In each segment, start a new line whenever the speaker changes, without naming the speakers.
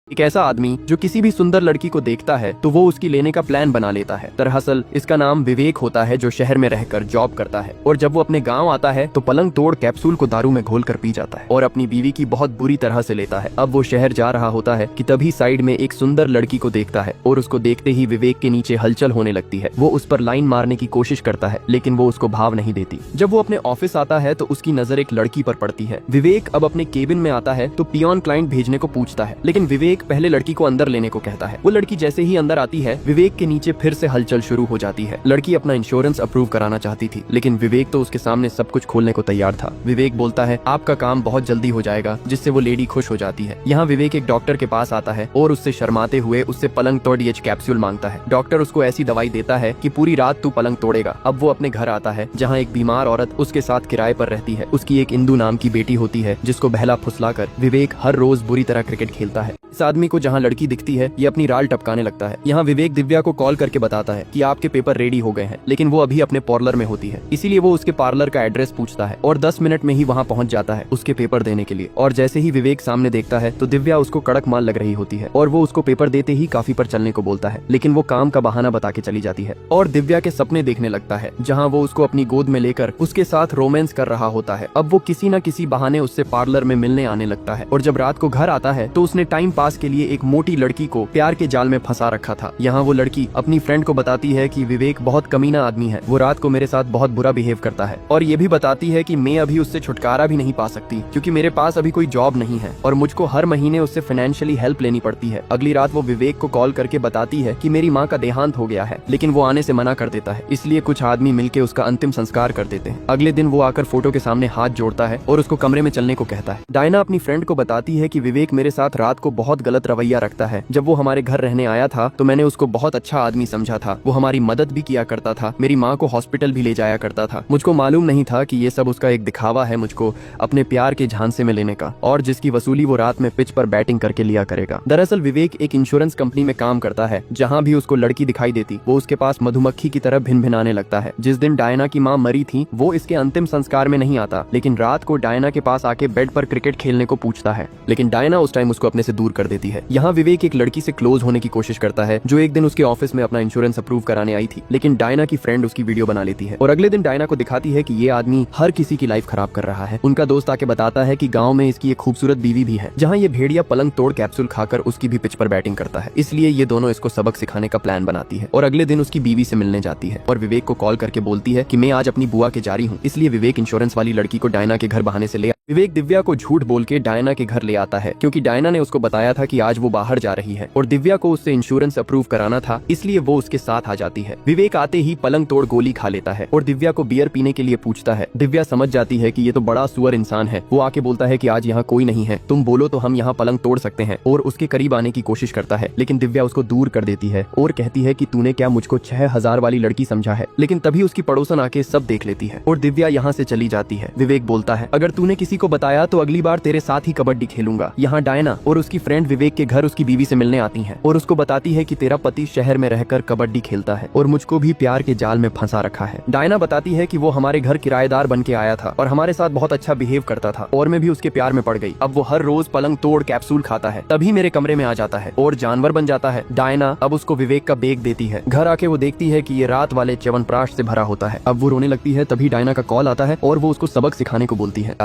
एक ऐसा आदमी जो किसी भी सुंदर लड़की को देखता है तो वो उसकी लेने का प्लान बना लेता है। दरअसल इसका नाम विवेक होता है, जो शहर में रहकर जॉब करता है और जब वो अपने गांव आता है तो पलंग तोड़ कैप्सूल को दारू में घोल कर पी जाता है और अपनी बीवी की बहुत बुरी तरह से लेता है। अब वो शहर जा रहा होता है कि तभी साइड में एक सुंदर लड़की को देखता है और उसको देखते ही विवेक के नीचे हलचल होने लगती है। वो उस पर लाइन मारने की कोशिश करता है लेकिन वो उसको भाव नहीं देती। जब वो अपने ऑफिस आता है तो उसकी नजर एक लड़की पर पड़ती है। विवेक अब अपने केबिन में आता है तो पियोन क्लाइंट भेजने को पूछता है, लेकिन विवेक पहले लड़की को अंदर लेने को कहता है। वो लड़की जैसे ही अंदर आती है विवेक के नीचे फिर से हलचल शुरू हो जाती है। लड़की अपना इंश्योरेंस अप्रूव कराना चाहती थी लेकिन विवेक तो उसके सामने सब कुछ खोलने को तैयार था। विवेक बोलता है आपका काम बहुत जल्दी हो जाएगा, जिससे वो लेडी खुश हो जाती है। यहाँ विवेक एक डॉक्टर के पास आता है और उससे शर्माते हुए उससे पलंग तोड़ डीएच कैप्सूल मांगता है। डॉक्टर उसको ऐसी दवाई देता है कि पूरी रात तू पलंग तोड़ेगा। अब वो अपने घर आता है जहाँ एक बीमार औरत उसके साथ किराए पर रहती है। उसकी एक इंदु नाम की बेटी होती है जिसको बहला फुसलाकर विवेक हर रोज बुरी तरह क्रिकेट खेलता है। इस आदमी को जहाँ लड़की दिखती है ये अपनी राल टपकाने लगता है। यहाँ विवेक दिव्या को कॉल करके बताता है कि आपके पेपर रेडी हो गए हैं, लेकिन वो अभी अपने पार्लर में होती है। इसीलिए वो उसके पार्लर का एड्रेस पूछता है और 10 मिनट में ही वहाँ पहुँच जाता है उसके पेपर देने के लिए। और जैसे ही विवेक सामने देखता है तो दिव्या उसको कड़क माल लग रही होती है और वो उसको पेपर देते ही काफी पर चलने को बोलता है, लेकिन वो काम का बहाना बता के चली जाती है और दिव्या के सपने देखने लगता है जहाँ वो उसको अपनी गोद में लेकर उसके साथ रोमांस कर रहा होता है। अब वो किसी न किसी बहाने उससे पार्लर में मिलने आने लगता है और जब रात को घर आता है तो उसने टाइम पास के लिए एक मोटी लड़की को प्यार के जाल में फंसा रखा था। यहाँ वो लड़की अपनी फ्रेंड को बताती है कि विवेक बहुत कमीना आदमी है, वो रात को मेरे साथ बहुत बुरा बिहेव करता है और ये भी बताती है कि मैं अभी उससे छुटकारा भी नहीं पा सकती क्योंकि मेरे पास अभी कोई जॉब नहीं है और मुझको हर महीने उससे फाइनेंशियली हेल्प लेनी पड़ती है। अगली रात वो विवेक को कॉल करके बताती है कि मेरी माँ का देहांत हो गया है, लेकिन वो आने से मना कर देता है। इसलिए कुछ आदमी मिलकर उसका अंतिम संस्कार कर देते हैं। अगले दिन वो आकर फोटो के सामने हाथ जोड़ता है और उसको कमरे में चलने को कहता है। डायना अपनी फ्रेंड को बताती है कि विवेक मेरे साथ रात को बहुत गलत रवैया रखता है। जब वो हमारे घर रहने आया था तो मैंने उसको बहुत अच्छा आदमी समझा था, वो हमारी मदद भी किया करता था, मेरी माँ को हॉस्पिटल भी ले जाया करता था। मुझको मालूम नहीं था कि ये सब उसका एक दिखावा है मुझको अपने प्यार के झांसे में लेने का, और जिसकी वसूली वो रात में पिच पर बैटिंग करके लिया करेगा। दरअसल विवेक एक इंश्योरेंस कंपनी में काम करता है। जहाँ भी उसको लड़की दिखाई देती वो उसके पास मधुमक्खी की तरह भिन भिनाने लगता है। जिस दिन डायना की माँ मरी थी वो इसके अंतिम संस्कार में नहीं आता, लेकिन रात को डायना के पास आके बेड पर क्रिकेट खेलने को पूछता है, लेकिन डायना उस टाइम उसको अपने से दूर कर देती है। यहाँ विवेक एक लड़की से क्लोज होने की कोशिश करता है जो एक दिन उसके ऑफिस में अपना इंश्योरेंस अप्रूव कराने आई थी, लेकिन डायना की फ्रेंड उसकी वीडियो बना लेती है और अगले दिन डायना को दिखाती है कि ये आदमी हर किसी की लाइफ खराब कर रहा है। उनका दोस्त आके बताता है कि गांव में इसकी एक खूबसूरत बीवी भी है, जहां ये भेड़िया पलंग तोड़ कैप्सूल खाकर उसकी भी पिच पर बैटिंग करता है। इसलिए ये दोनों इसको सबक सिखाने का प्लान बनाती है और अगले दिन उसकी बीवी से मिलने जाती है और विवेक को कॉल करके बोलती है कि मैं आज अपनी बुआ के जा रही हूँ। इसलिए विवेक इंश्योरेंस वाली लड़की को डायना के घर बहाने से ले विवेक दिव्या को झूठ बोल के डायना के घर ले आता है क्योंकि डायना ने उसको बताया था कि आज वो बाहर जा रही है और दिव्या को उससे इंश्योरेंस अप्रूव कराना था, इसलिए वो उसके साथ आ जाती है। विवेक आते ही पलंग तोड़ गोली खा लेता है और दिव्या को बियर पीने के लिए पूछता है। दिव्या समझ जाती है कि ये तो बड़ा सुअर इंसान है। वो आके बोलता है कि आज यहाँ कोई नहीं है, तुम बोलो तो हम यहाँ पलंग तोड़ सकते हैं, और उसके करीब आने की कोशिश करता है, लेकिन दिव्या उसको दूर कर देती है और कहती है कि तूने क्या मुझको 6000 वाली लड़की समझा है। लेकिन तभी उसकी पड़ोसन आके सब देख लेती है और दिव्या यहाँ से चली जाती है। विवेक बोलता है अगर तूने किसी को बताया तो अगली बार तेरे साथ ही कबड्डी खेलूंगा। यहाँ डायना और उसकी फ्रेंड विवेक के घर उसकी बीवी से मिलने आती हैं और उसको बताती है कि तेरा पति शहर में रहकर कबड्डी खेलता है और मुझको भी प्यार के जाल में फंसा रखा है। डायना बताती है कि वो हमारे घर किराएदार बन के आया था और हमारे साथ बहुत अच्छा बिहेव करता था और मैं भी उसके प्यार में पड़ गई। अब वो हर रोज पलंग तोड़ कैप्सूल खाता है, तभी मेरे कमरे में आ जाता है और जानवर बन जाता है। डायना अब उसको विवेक का बेग देती है। घर आके वो देखती है कि ये रात वाले च्यवनप्राश से भरा होता है। अब वो रोने लगती है, तभी डायना का कॉल आता है और वो उसको सबक सिखाने को बोलती है।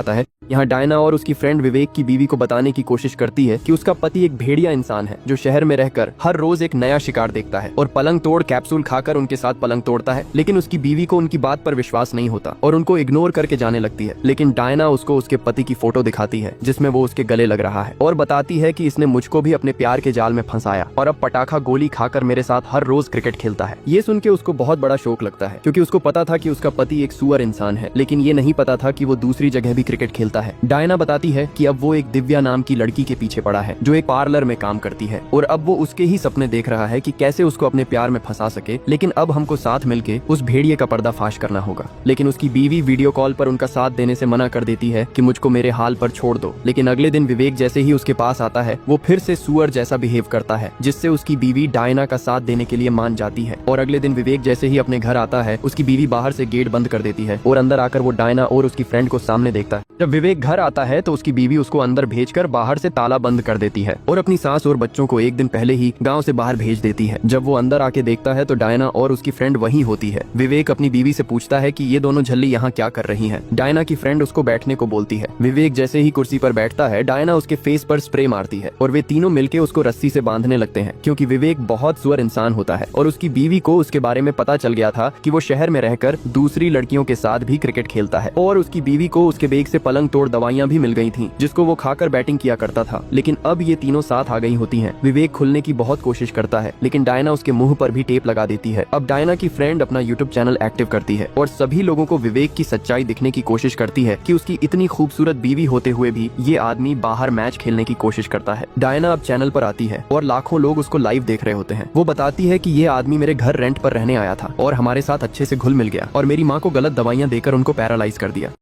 यहाँ डायना और उसकी फ्रेंड विवेक की बीवी को बताने की कोशिश करती है कि उसका पति एक भेड़िया इंसान है जो शहर में रहकर हर रोज एक नया शिकार देखता है और पलंग तोड़ कैप्सूल खाकर उनके साथ पलंग तोड़ता है, लेकिन उसकी बीवी को उनकी बात पर विश्वास नहीं होता और उनको इग्नोर करके जाने लगती है। लेकिन डायना उसको उसके पति की फोटो दिखाती है जिसमें वो उसके गले लग रहा है और बताती है कि इसने मुझको भी अपने प्यार के जाल में फंसाया और अब पटाखा गोली खाकर मेरे साथ हर रोज क्रिकेट खेलता है। ये सुन के उसको बहुत बड़ा शौक लगता है क्योंकि उसको पता था कि उसका पति एक सुअर इंसान है, लेकिन ये नहीं पता था कि वो दूसरी जगह भी क्रिकेट खेलता है। डायना बताती है कि अब वो एक दिव्या नाम की लड़की के पीछे पड़ा है जो एक पार्लर में काम करती है और अब वो उसके ही सपने देख रहा है कि कैसे उसको अपने प्यार में फंसा सके, लेकिन अब हमको साथ मिलके उस भेड़िए का पर्दाफाश करना होगा। लेकिन उसकी बीवी वीडियो कॉल पर उनका साथ देने से मना कर देती है कि मुझको मेरे हाल पर छोड़ दो। लेकिन अगले दिन विवेक जैसे ही उसके पास आता है वो फिर से सुअर जैसा बिहेव करता है, जिससे उसकी बीवी डायना का साथ देने के लिए मान जाती है। और अगले दिन विवेक जैसे ही अपने घर आता है उसकी बीवी बाहर से गेट बंद कर देती है और अंदर आकर वो डायना और उसकी फ्रेंड को सामने देखता है। जब विवेक घर आता है तो उसकी बीवी उसको अंदर भेजकर बाहर से ताला बंद कर देती है और अपनी सास और बच्चों को एक दिन पहले ही गांव से बाहर भेज देती है। जब वो अंदर आके देखता है तो डायना और उसकी फ्रेंड वहीं होती है। विवेक अपनी बीवी से पूछता है कि ये दोनों झल्ली यहाँ क्या कर रही हैं। डायना की फ्रेंड उसको बैठने को बोलती है। विवेक जैसे ही कुर्सी पर बैठता है, डायना उसके फेस पर स्प्रे मारती है और वे तीनों मिलकर उसको रस्सी से बांधने लगते हैं, क्योंकि विवेक बहुत सुअर इंसान होता है और उसकी बीवी को उसके बारे में पता चल गया था कि वो शहर में रहकर दूसरी लड़कियों के साथ भी क्रिकेट खेलता है और उसकी बीवी को उसके बैग से पलंग तोड़ दवाइयां भी मिल गई थी, जिसको वो खाकर बैटिंग किया करता था। लेकिन अब ये तीनों साथ आ गई होती हैं। विवेक खुलने की बहुत कोशिश करता है, लेकिन डायना उसके मुंह पर भी टेप लगा देती है। अब डायना की फ्रेंड अपना यूट्यूब चैनल एक्टिव करती है और सभी लोगों को विवेक की सच्चाई दिखने की कोशिश करती है कि उसकी इतनी खूबसूरत बीवी होते हुए भी ये आदमी बाहर मैच खेलने की कोशिश करता है। डायना अब चैनल पर आती है और लाखों लोग उसको लाइव देख रहे होते हैं। वो बताती है कि ये आदमी मेरे घर रेंट पर रहने आया था और हमारे साथ अच्छे से घुल मिल गया और मेरी माँ को गलत दवाइयाँ देकर उनको पैरालाइज कर दिया।